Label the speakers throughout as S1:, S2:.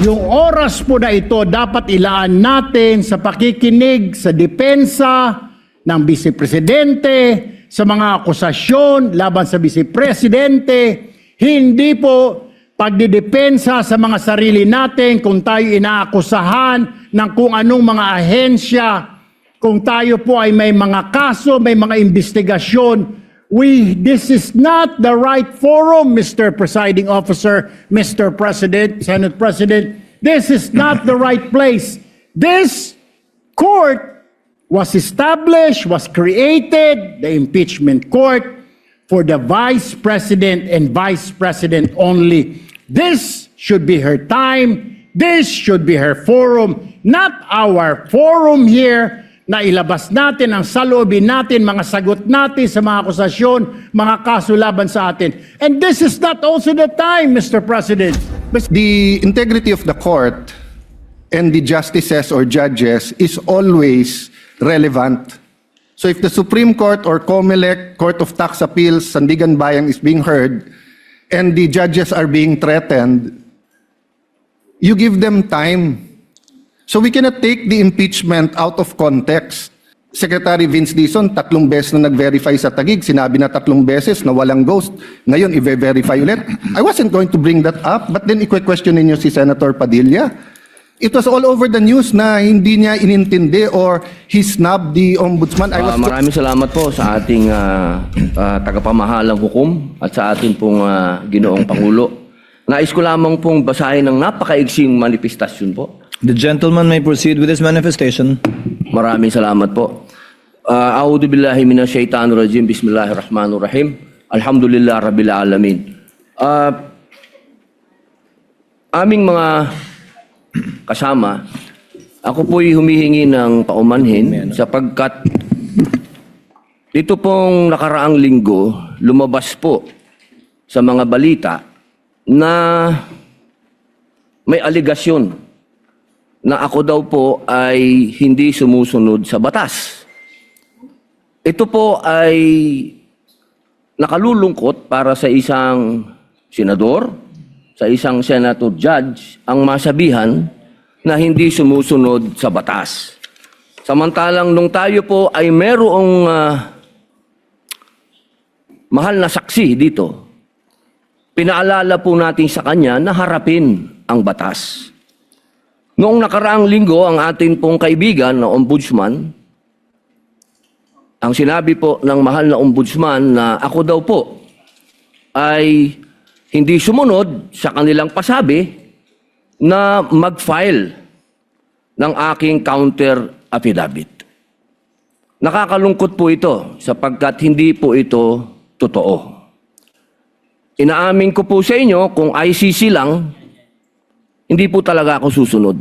S1: Yung oras po na ito dapat ilaan natin sa pakikinig sa depensa ng Vice Presidente, sa mga akusasyon laban sa Vice Presidente, hindi po pagdidepensa sa mga sarili natin kung tayo inaakusahan ng kung anong mga ahensya, kung tayo po ay may mga kaso, may mga investigasyon. This is not the right forum, Mr. Presiding Officer, Mr. President, Senate President. This is not the right place. This court was established, was created, the impeachment court, for the Vice President and Vice President only. This should be her time. This should be her forum, not our forum here na ilabas natin ang saloobin natin, mga sagot natin sa mga akusasyon, mga kaso laban sa atin. And this is not also the time, Mr. President.
S2: The integrity of the court and the justices or judges is always relevant. So if the Supreme Court or COMELEC, Court of Tax Appeals, Sandigan Bayan is being heard and the judges are being threatened, you give them time. So we cannot take the impeachment out of context. Secretary Vince Dizon, 3 beses na nag-verify sa Taguig, sinabi na 3 beses na walang ghost. Ngayon, i-verify ulit. I wasn't going to bring that up, but then i-question ninyo si Senator Padilla. It was all over the news na hindi niya inintindi or he snubbed the ombudsman.
S3: Maraming salamat po sa ating tagapamahalang hukom at sa ating pong ginoong Pangulo. Nais ko lamang pong basahin ng napakaigsing manifestasyon po.
S4: The gentleman may proceed with his manifestation.
S3: Maraming salamat po. A'udhu billahi minash shaitanir rajim. Bismillahirrahmanirrahim. Alhamdulillah rabbil alamin. Aming mga kasama, ako po'y humihingi ng paumanhin sapagkat ito pong nakaraang linggo lumabas po sa mga balita na may aligasyon na ako daw po ay hindi sumusunod sa batas. Ito po ay nakalulungkot para sa isang senador, sa isang senator judge, ang masabihan na hindi sumusunod sa batas. Samantalang nung tayo po ay merong mahal na saksi dito, pinaalala po natin sa kanya na harapin ang batas. Noong nakaraang linggo, ang atin pong kaibigan na ombudsman, ang sinabi po ng mahal na ombudsman na ako daw po ay hindi sumunod sa kanilang pasabi na mag-file ng aking counter affidavit. Nakakalungkot po ito sapagkat hindi po ito totoo. Inaamin ko po sa inyo kung ICC lang, hindi po talaga ako susunod.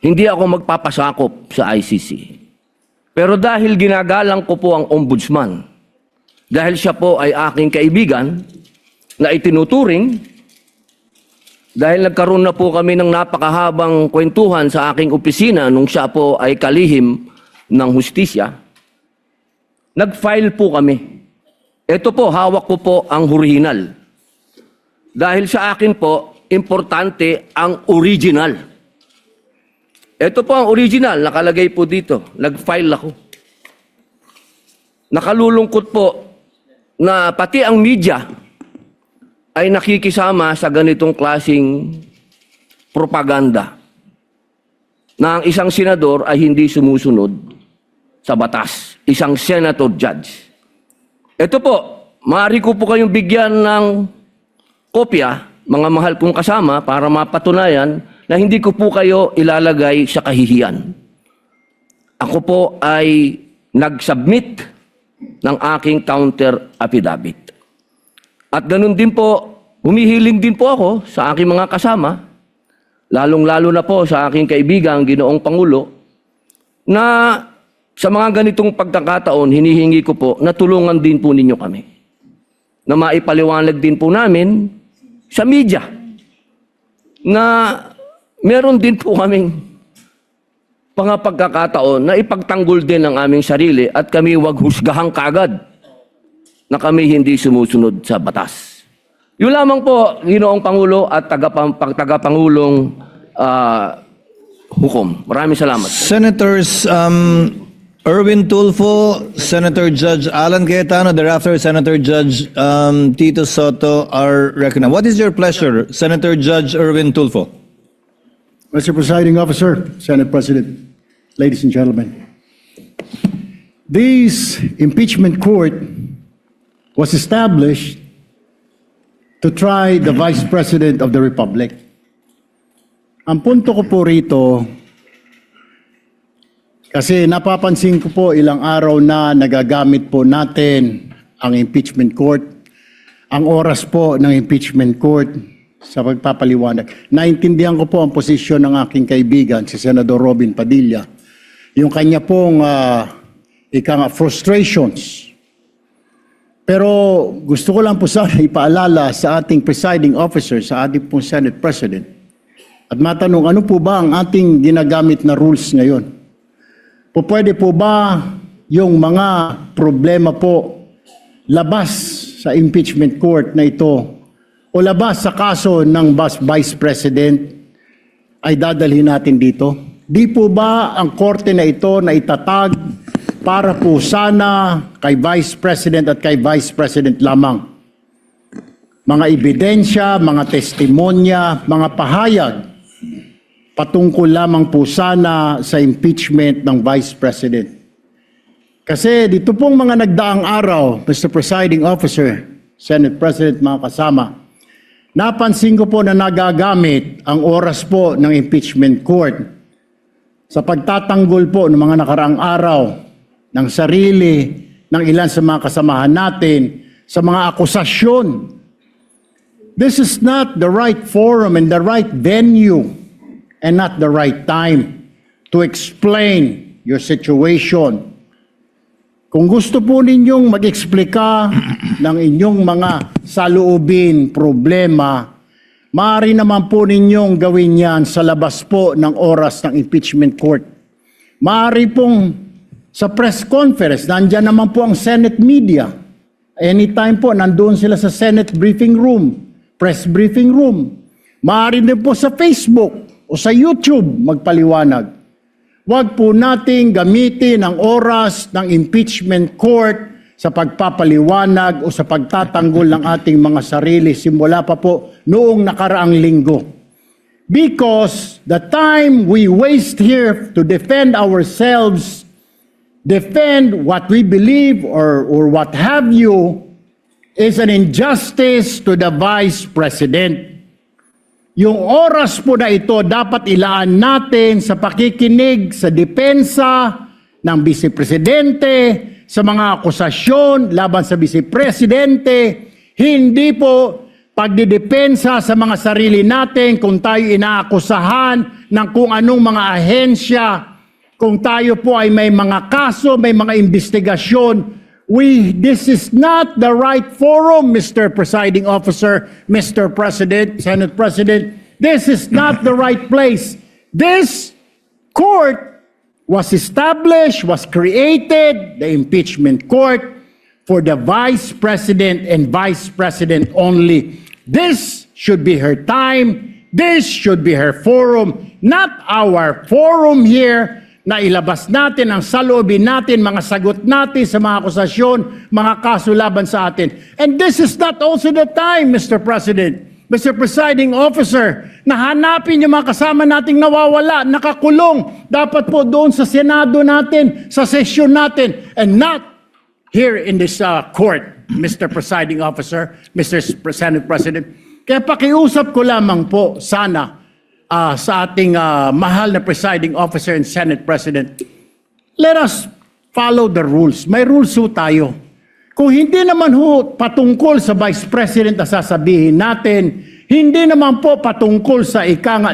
S3: Hindi ako magpapasakop sa ICC. Pero dahil ginagalang ko po ang ombudsman, dahil siya po ay aking kaibigan na itinuturing, dahil nagkaroon na po kami ng napakahabang kwentuhan sa aking opisina nung siya po ay kalihim ng hustisya, nag-file po kami. Ito po, hawak ko po ang original. Dahil sa akin po, importante ang original. Ito po ang original, nakalagay po dito. Nag-file ako. Nakalulungkot po na pati ang media ay nakikisama sa ganitong klaseng propaganda na ang isang senador ay hindi sumusunod sa batas. Isang senator judge. Ito po, maaari ko po kayong bigyan ng kopya, mga mahal kong kasama, para mapatunayan na hindi ko po kayo ilalagay sa kahihiyan. Ako po ay nag-submit ng aking counter affidavit. At ganun din po, humihiling din po ako sa aking mga kasama, lalong-lalo na po sa aking kaibigan, Ginoong Pangulo, na sa mga ganitong pagkakataon, hinihingi ko po na tulungan din po ninyo kami. Na maipaliwanag din po namin sa media na meron din po kaming mga pagkakataon na ipagtanggol din ang aming sarili at kami wag husgahang kaagad na kami hindi sumusunod sa batas. Yun lamang po, Ginoong Pangulo at tagapangulong hukom. Maraming salamat.
S4: Senators Erwin Tulfo, Senator Judge Alan Cayetano, thereafter Senator Judge Tito Soto are recognized. What is your pleasure, Senator Judge Erwin Tulfo?
S1: Mr. Presiding Officer, Senate President, ladies and gentlemen, this impeachment court was established to try the Vice President of the Republic. Ang punto ko po rito, kasi napapansin ko po ilang araw na nagagamit po natin ang impeachment court, ang oras po ng impeachment court sa pagpapaliwanag. Naintindihan ko po ang posisyon ng aking kaibigan, si Senador Robin Padilla, yung kanya pong frustrations. Pero gusto ko lang po sana ipaalala sa ating presiding officer, sa ating pong Senate President, at matanong ano po ba ang ating ginagamit na rules ngayon? Pwede po ba yung mga problema po labas sa impeachment court na ito o labas sa kaso ng Vice President ay dadalhin natin dito? Di po ba ang korte na ito na itatag para po sana kay Vice President at kay Vice President lamang? Mga ebidensya, mga testimonya, mga pahayag patungkol lamang po sana sa impeachment ng Vice President. Kasi dito pong mga nagdaang araw, Mr. Presiding Officer, Senate President, mga kasama, napansin ko po na nagagamit ang oras po ng impeachment court sa pagtatanggol po ng mga nakaraang araw ng sarili ng ilan sa mga kasamahan natin sa mga akusasyon. This is not the right forum and the right venue and not the right time to explain your situation. Kung gusto po ninyong mag-eksplika ng inyong mga saloobin, problema, maaari naman po ninyong gawin yan sa labas po ng oras ng impeachment court. Maaari pong sa press conference, nandyan naman po ang Senate media. Anytime po, nandun sila sa Senate briefing room, press briefing room. Maaari din po sa Facebook o sa YouTube magpaliwanag. Huwag po nating gamitin ang oras ng impeachment court sa pagpapaliwanag o sa pagtatanggol ng ating mga sarili simula pa po noong nakaraang linggo. Because the time we waste here to defend ourselves, defend what we believe or what have you, is an injustice to the Vice President. Yung oras po na ito dapat ilaan natin sa pakikinig sa depensa ng Vice Presidente, sa mga akusasyon laban sa Vice Presidente, hindi po pagdidepensa sa mga sarili natin kung tayo inaakusahan ng kung anong mga ahensya, kung tayo po ay may mga kaso, may mga investigasyon. This is not the right forum, Mr. Presiding Officer, Mr. President, Senate President. This is not the right place. This court was established, was created, the impeachment court, for the Vice President and Vice President only. This should be her time. This should be her forum, not our forum here na ilabas natin ang saloobin natin, mga sagot natin sa mga akusasyon, mga kaso laban sa atin. And this is not also the time, Mr. President, Mr. Presiding Officer, na hanapin yung mga kasama nating nawawala, nakakulong, dapat po doon sa Senado natin, sa sesyon natin, and not here in this court, Mr. Presiding Officer, Mr. Senate President. Kaya pakiusap ko lamang po sana sa ating mahal na Presiding Officer and Senate President, let us follow the rules. May rules ho tayo. Kung hindi naman ho patungkol sa Vice President na sasabihin natin, hindi naman po patungkol sa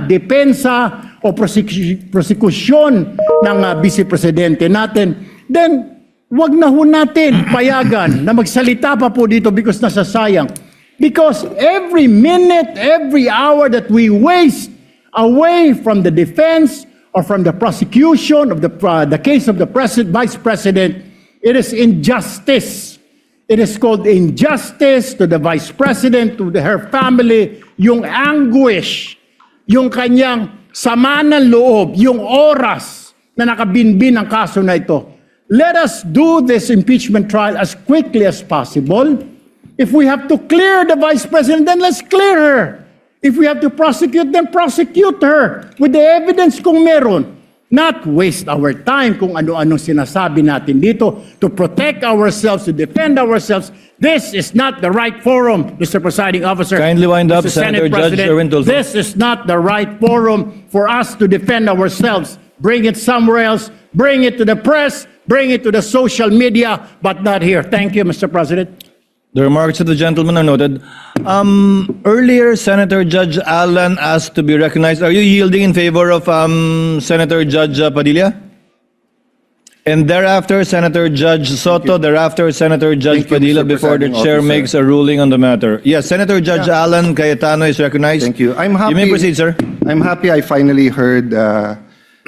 S1: depensa o prosekusyon ng Vice Presidente natin, then wag na ho natin payagan na magsalita pa po dito because nasasayang. Because every minute, every hour that we waste away from the defense or from the prosecution of the case of the Vice President, it is injustice. It is called injustice to the Vice President, to her family, yung anguish, yung kanyang sama ng loob, yung oras na nakabinbin ang kaso na ito. Let us do this impeachment trial as quickly as possible. If we have to clear the Vice President, then let's clear her. If we have to prosecute, then prosecute her with the evidence kung meron. Not waste our time kung ano-ano sinasabi natin dito to protect ourselves, to defend ourselves. This is not the right forum, Mr. Presiding Officer.
S4: Kindly wind up,
S1: Mr. Senate
S4: Senator Judge
S1: President.
S4: Erwin Tulfo.
S1: This is not the right forum for us to defend ourselves. Bring it somewhere else. Bring it to the press. Bring it to the social media, but not here. Thank you, Mr. President.
S4: The remarks of the gentleman are noted. Earlier, Senator Judge Alan asked to be recognized. Are you yielding in favor of Senator Judge Padilla? And thereafter, Senator Judge Soto, thereafter, Senator Judge
S2: Thank you,
S4: Padilla,
S2: Mr.
S4: before the
S2: Presiding
S4: chair
S2: Officer.
S4: makes a ruling on the matter. Yes, Senator Judge Alan Cayetano is recognized.
S2: Thank you. I'm happy.
S4: You may proceed, sir.
S2: I'm happy I finally heard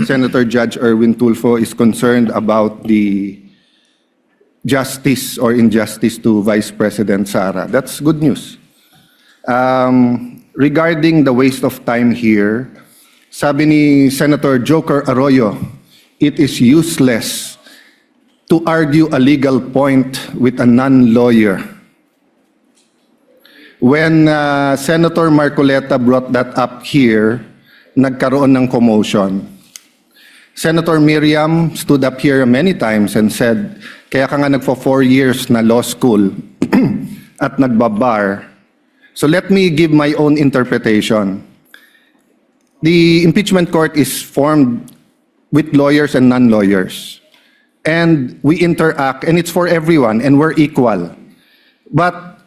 S2: Senator Judge Erwin Tulfo is concerned about the justice or injustice to Vice President Sara. That's good news. Regarding the waste of time here, sabi ni Senator Joker Arroyo, it is useless to argue a legal point with a non-lawyer. When Senator Marcoleta brought that up here, nagkaroon ng commotion. Senator Miriam stood up here many times and said, kaya ka nga nagpo 4 years na law school at nagbabar. So let me give my own interpretation. The impeachment court is formed with lawyers and non-lawyers. And we interact, and it's for everyone, and we're equal. But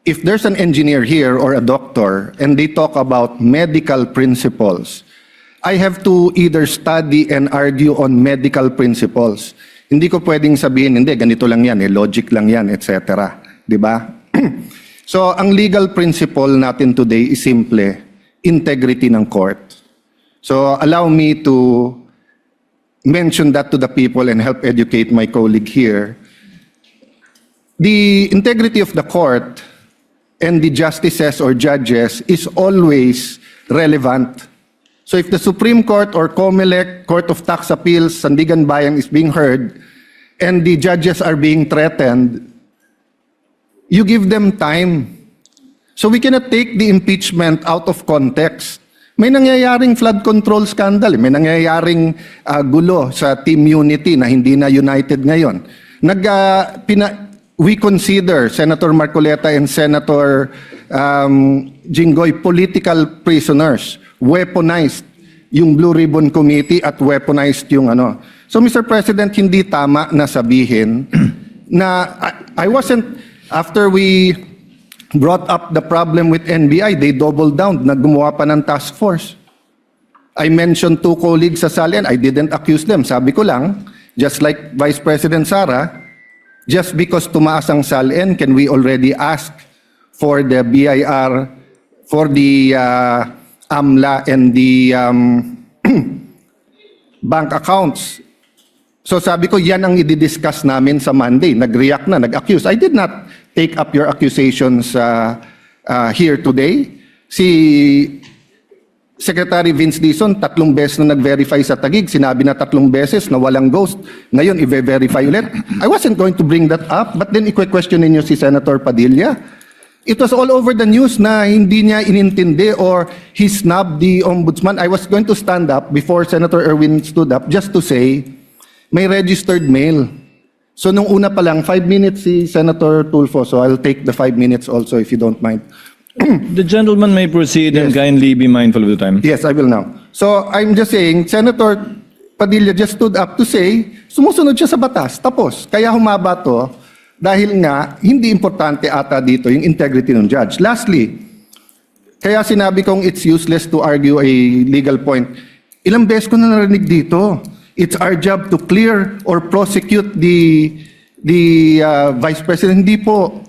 S2: if there's an engineer here or a doctor, and they talk about medical principles, I have to either study and argue on medical principles. Hindi ko pwedeng sabihin, hindi, ganito lang yan, logic lang yan, etc. Di ba? So, ang legal principle natin today is simple, integrity ng court. So, allow me to mention that to the people and help educate my colleague here. The integrity of the court and the justices or judges is always relevant. So if the Supreme Court or COMELEC, Court of Tax Appeals, Sandigan Bayan is being heard, and the judges are being threatened, you give them time. So we cannot take the impeachment out of context. May nangyayaring flood control scandal, may nangyayaring gulo sa Team Unity na hindi na united ngayon. We consider Senator Marcoleta and Senator Jinggoy political prisoners, weaponized yung Blue Ribbon Committee at weaponized yung ano. So Mr. President, hindi tama na sabihin na I wasn't, after we brought up the problem with NBI, they doubled down, naggumawa pa ng task force. I mentioned 2 colleagues sa Salian, I didn't accuse them. Sabi ko lang, just like Vice President Sara, just because tumaas ang Salian, can we already ask for the BIR, for the AMLA and the bank accounts? So sabi ko, yan ang i-discuss namin sa Monday. Nag-react na, nag-accuse. I did not take up your accusations here today. Si Secretary Vince Dizon, 3 beses na nag-verify sa Taguig. Sinabi na 3 beses na walang ghost. Ngayon, i-verify ulit. I wasn't going to bring that up, but then i-question ninyo si Senator Padilla. It was all over the news na hindi niya inintindi or he snubbed the ombudsman. I was going to stand up before Senator Erwin stood up just to say, may registered mail. So nung una pa lang, 5 minutes si Senator Tulfo, so I'll take the 5 minutes also if you don't mind.
S4: The gentleman may proceed and
S2: Yes.
S4: kindly be mindful of the time.
S2: Yes, I will now. So I'm just saying, Senator Padilla just stood up to say, sumusunod siya sa batas, tapos. Kaya humaba to, dahil nga, hindi importante ata dito yung integrity ng judge. Lastly, kaya sinabi kong it's useless to argue a legal point. Ilang beses ko na narinig dito. It's our job to clear or prosecute the Vice President. Hindi po.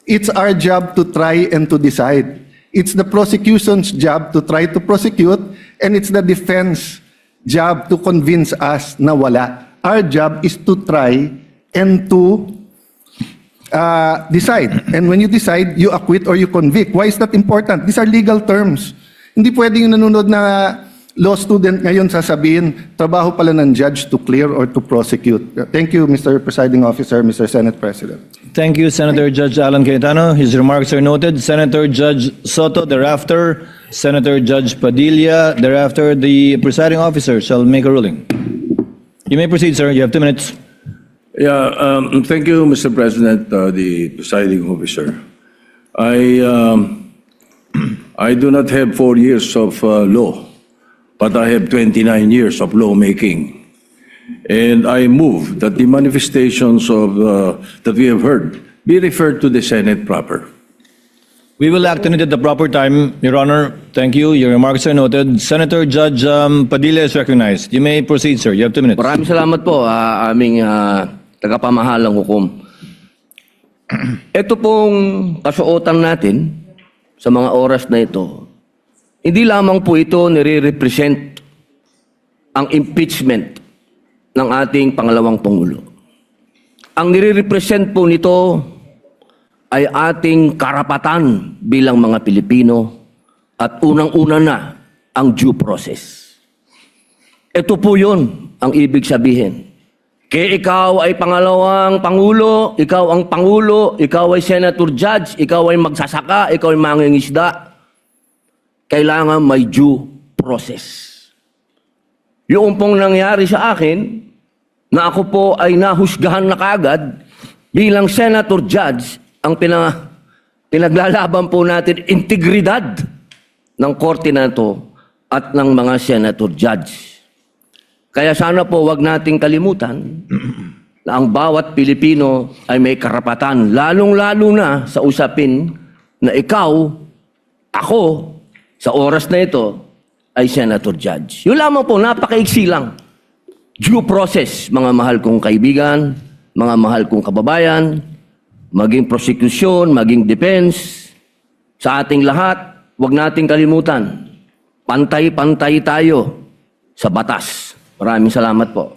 S2: It's our job to try and to decide. It's the prosecution's job to try to prosecute, and it's the defense job to convince us na wala. Our job is to try and to decide. And when you decide, you acquit or you convict. Why is that important? These are legal terms. Hindi pwedeng yung nanonood na law student ngayon sasabihin, trabaho pala ng judge to clear or to prosecute. Thank you, Mr. Presiding Officer, Mr. Senate President.
S4: Thank you, Senator Judge Alan Cayetano. His remarks are noted. Senator Judge Soto, thereafter, Senator Judge Padilla, thereafter, the presiding officer shall make a ruling. You may proceed, sir. You have 2 minutes.
S5: Yeah, thank you, Mr. President, the presiding officer. I do not have 4 years of law, but I have 29 years of lawmaking. And I move that the manifestations of that we have heard be referred to the Senate proper.
S4: We will act on it at the proper time, Your Honor. Thank you. Your remarks are noted. Senator Judge Padilla is recognized. You may proceed, sir. You have 2 minutes.
S3: Maraming salamat po, aming tagapamahalang hukom. Ito pong kasuotan natin sa mga oras na ito, hindi lamang po ito nire-represent ang impeachment ng ating pangalawang Pangulo. Ang nire-represent po nito ay ating karapatan bilang mga Pilipino at unang-una na ang due process. Ito po yun ang ibig sabihin. Kaya ikaw ay pangalawang Pangulo, ikaw ang Pangulo, ikaw ay Senator Judge, ikaw ay magsasaka, ikaw ay mangingisda, kailangan may due process. Yung pong nangyari sa akin, na ako po ay nahusgahan na kaagad bilang Senator Judge, ang pinaglalaban po natin, integridad ng korte na ito at ng mga Senator Judge. Kaya sana po wag nating kalimutan na ang bawat Pilipino ay may karapatan, lalong-lalo na sa usapin na ikaw, ako, sa oras na ito, ay Senator Judge. Yun lamang po, napakaiksi lang. Due process, mga mahal kong kaibigan, mga mahal kong kababayan, maging prosecution, maging defense, sa ating lahat, wag nating kalimutan, pantay-pantay tayo sa batas. Maraming salamat po.